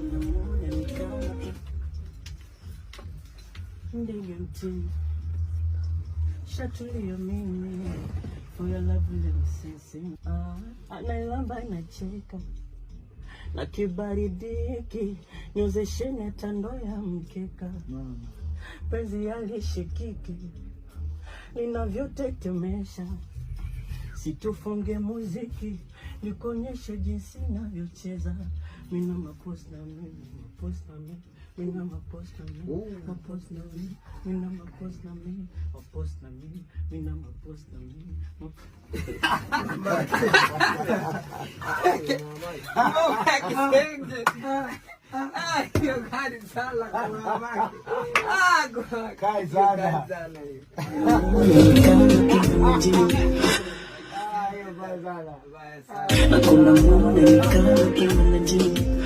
kuna muda nikana ndege mtini shatulia mimi for your love sisi anailamba inacheka na kibaridiki nyozesheni hata ndo ya mkeka penzi yalishikiki ninavyotetemesha situfunge muziki nikonyeshe jinsi navyocheza mina mapost na mimi mapost na mimi mina mapost na mimi mapost na mimi mina mapost na mimi mapost na mimi mina mapost na mimi Hakuna muda nikana kimana jini